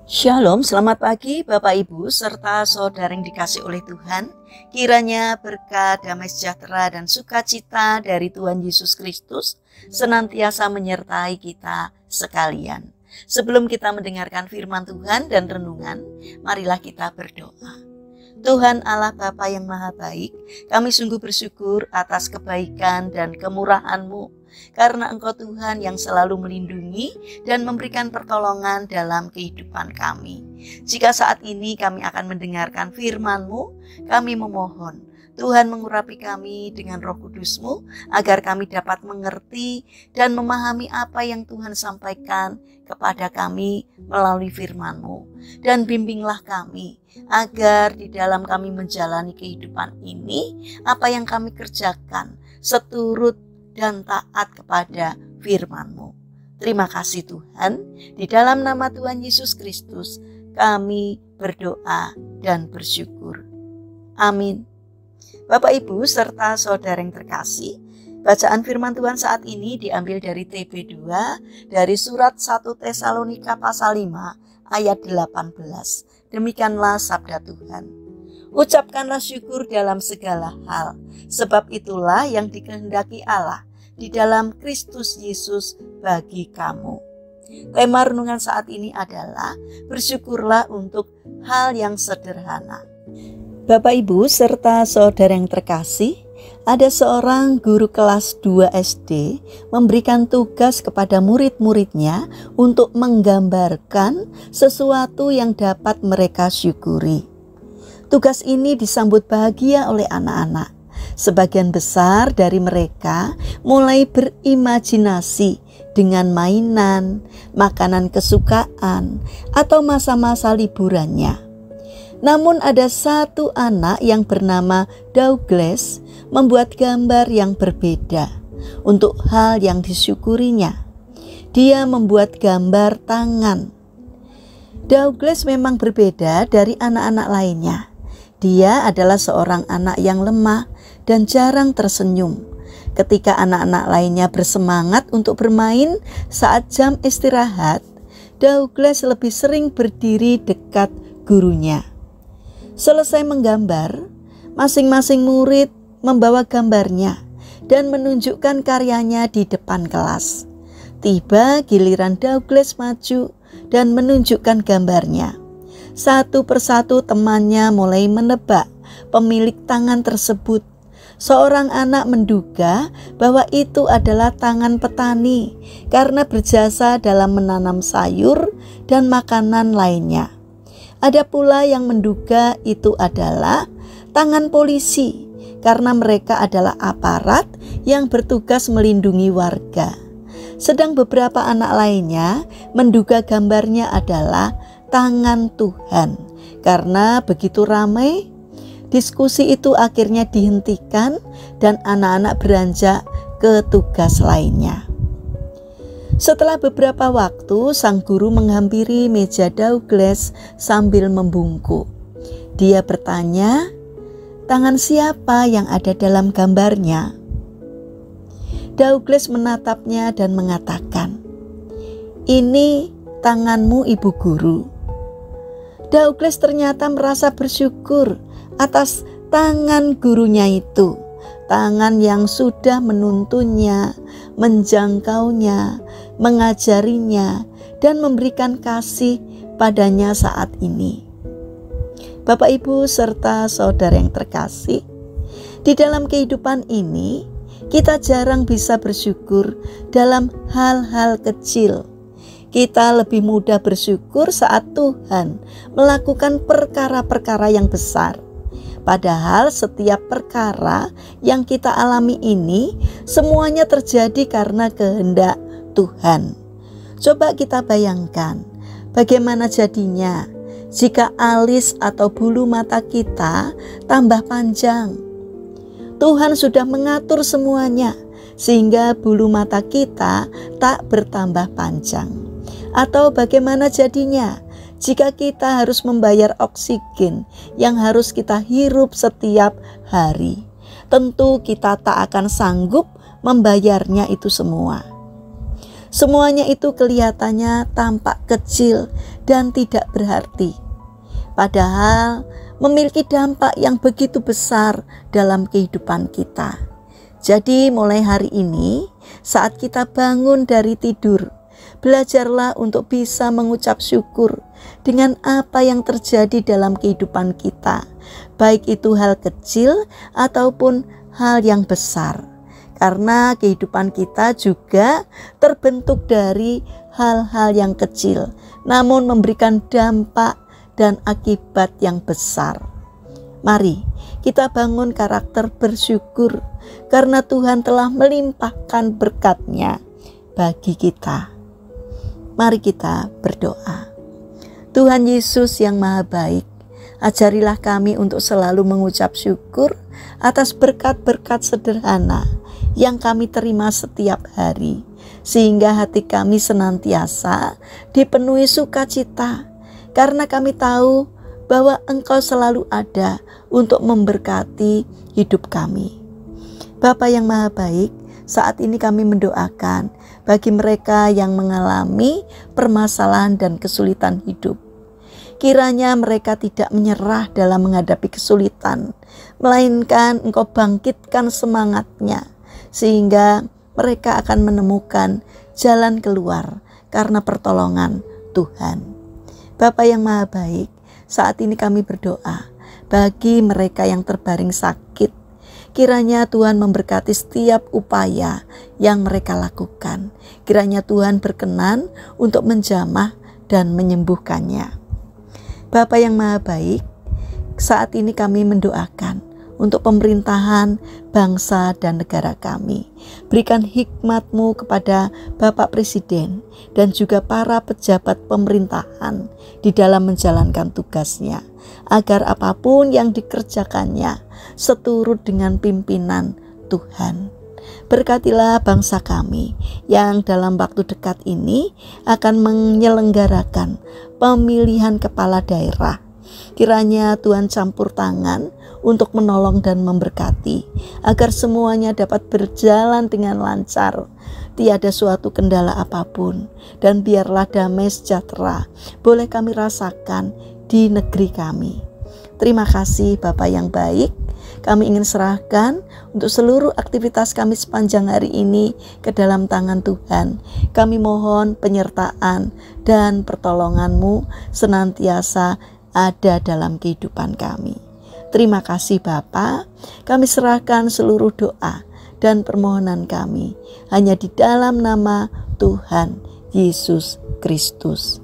Shalom, selamat pagi Bapak Ibu serta saudara yang dikasih oleh Tuhan. Kiranya berkat, damai sejahtera dan sukacita dari Tuhan Yesus Kristus senantiasa menyertai kita sekalian. Sebelum kita mendengarkan firman Tuhan dan renungan, marilah kita berdoa. Tuhan Allah Bapa yang Maha Baik, kami sungguh bersyukur atas kebaikan dan kemurahan-Mu, karena Engkau Tuhan yang selalu melindungi dan memberikan pertolongan dalam kehidupan kami. Jika saat ini kami akan mendengarkan firman-Mu, kami memohon Tuhan mengurapi kami dengan Roh Kudus-Mu agar kami dapat mengerti dan memahami apa yang Tuhan sampaikan kepada kami melalui firman-Mu. Dan bimbinglah kami agar di dalam kami menjalani kehidupan ini, apa yang kami kerjakan seturut dan taat kepada firman-Mu. Terima kasih Tuhan, di dalam nama Tuhan Yesus Kristus kami berdoa dan bersyukur. Amin. Bapak Ibu serta saudara yang terkasih, bacaan firman Tuhan saat ini diambil dari TB2 dari surat 1 Tesalonika pasal 5 ayat 18. Demikianlah sabda Tuhan. Ucapkanlah syukur dalam segala hal, sebab itulah yang dikehendaki Allah di dalam Kristus Yesus bagi kamu. Tema renungan saat ini adalah bersyukurlah untuk hal yang sederhana. Bapak Ibu serta saudara yang terkasih, ada seorang guru kelas 2 SD memberikan tugas kepada murid-muridnya untuk menggambarkan sesuatu yang dapat mereka syukuri. Tugas ini disambut bahagia oleh anak-anak. Sebagian besar dari mereka mulai berimajinasi dengan mainan, makanan kesukaan, atau masa-masa liburannya. Namun ada satu anak yang bernama Douglas membuat gambar yang berbeda untuk hal yang disyukurinya. Dia membuat gambar tangan. Douglas memang berbeda dari anak-anak lainnya. Dia adalah seorang anak yang lemah dan jarang tersenyum. Ketika anak-anak lainnya bersemangat untuk bermain saat jam istirahat, Douglas lebih sering berdiri dekat gurunya. Selesai menggambar, masing-masing murid membawa gambarnya dan menunjukkan karyanya di depan kelas. Tiba giliran Douglas maju dan menunjukkan gambarnya. Satu persatu temannya mulai menebak pemilik tangan tersebut. Seorang anak menduga bahwa itu adalah tangan petani karena berjasa dalam menanam sayur dan makanan lainnya. Ada pula yang menduga itu adalah tangan polisi karena mereka adalah aparat yang bertugas melindungi warga. Sedang beberapa anak lainnya menduga gambarnya adalah tangan Tuhan. Karena begitu ramai, diskusi itu akhirnya dihentikan dan anak-anak beranjak ke tugas lainnya. Setelah beberapa waktu, sang guru menghampiri meja Douglas sambil membungkuk. Dia bertanya, "Tangan siapa yang ada dalam gambarnya?" Douglas menatapnya dan mengatakan, "Ini tanganmu, Ibu Guru." Douglas ternyata merasa bersyukur atas tangan gurunya itu. Tangan yang sudah menuntunnya, menjangkaunya, mengajarinya, dan memberikan kasih padanya saat ini. Bapak Ibu serta saudara yang terkasih, di dalam kehidupan ini kita jarang bisa bersyukur dalam hal-hal kecil. Kita lebih mudah bersyukur saat Tuhan melakukan perkara-perkara yang besar. Padahal setiap perkara yang kita alami ini semuanya terjadi karena kehendak Tuhan. Coba kita bayangkan bagaimana jadinya jika alis atau bulu mata kita tambah panjang. Tuhan sudah mengatur semuanya sehingga bulu mata kita tak bertambah panjang. Atau bagaimana jadinya jika kita harus membayar oksigen yang harus kita hirup setiap hari? Tentu kita tak akan sanggup membayarnya itu semua. Semuanya itu kelihatannya tampak kecil dan tidak berarti, padahal memiliki dampak yang begitu besar dalam kehidupan kita. Jadi mulai hari ini, saat kita bangun dari tidur, belajarlah untuk bisa mengucap syukur dengan apa yang terjadi dalam kehidupan kita, baik itu hal kecil ataupun hal yang besar. Karena kehidupan kita juga terbentuk dari hal-hal yang kecil, namun memberikan dampak dan akibat yang besar. Mari kita bangun karakter bersyukur karena Tuhan telah melimpahkan berkat-Nya bagi kita. Mari kita berdoa. Tuhan Yesus yang Maha Baik, ajarilah kami untuk selalu mengucap syukur atas berkat-berkat sederhana yang kami terima setiap hari, sehingga hati kami senantiasa dipenuhi sukacita, karena kami tahu bahwa Engkau selalu ada untuk memberkati hidup kami. Bapa yang Maha Baik, saat ini kami mendoakan bagi mereka yang mengalami permasalahan dan kesulitan hidup. Kiranya mereka tidak menyerah dalam menghadapi kesulitan, melainkan Engkau bangkitkan semangatnya, sehingga mereka akan menemukan jalan keluar karena pertolongan Tuhan. Bapa yang Maha Baik, saat ini kami berdoa bagi mereka yang terbaring sakit. Kiranya Tuhan memberkati setiap upaya yang mereka lakukan. Kiranya Tuhan berkenan untuk menjamah dan menyembuhkannya. Bapa yang Maha Baik, saat ini kami mendoakan untuk pemerintahan bangsa dan negara kami. Berikan hikmat-Mu kepada Bapak Presiden dan juga para pejabat pemerintahan di dalam menjalankan tugasnya, agar apapun yang dikerjakannya seturut dengan pimpinan Tuhan. Berkatilah bangsa kami yang dalam waktu dekat ini akan menyelenggarakan pemilihan kepala daerah. Kiranya Tuhan campur tangan untuk menolong dan memberkati, agar semuanya dapat berjalan dengan lancar, tiada suatu kendala apapun, dan biarlah damai sejahtera boleh kami rasakan di negeri kami. Terima kasih Bapa yang baik. Kami ingin serahkan untuk seluruh aktivitas kami sepanjang hari ini ke dalam tangan Tuhan. Kami mohon penyertaan dan pertolongan-Mu senantiasa ada dalam kehidupan kami. Terima kasih Bapa. Kami serahkan seluruh doa dan permohonan kami hanya di dalam nama Tuhan Yesus Kristus.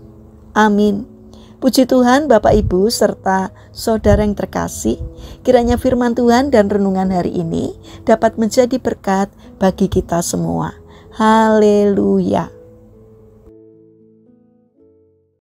Amin. Puji Tuhan Bapak Ibu serta saudara yang terkasih, kiranya firman Tuhan dan renungan hari ini dapat menjadi berkat bagi kita semua. Haleluya.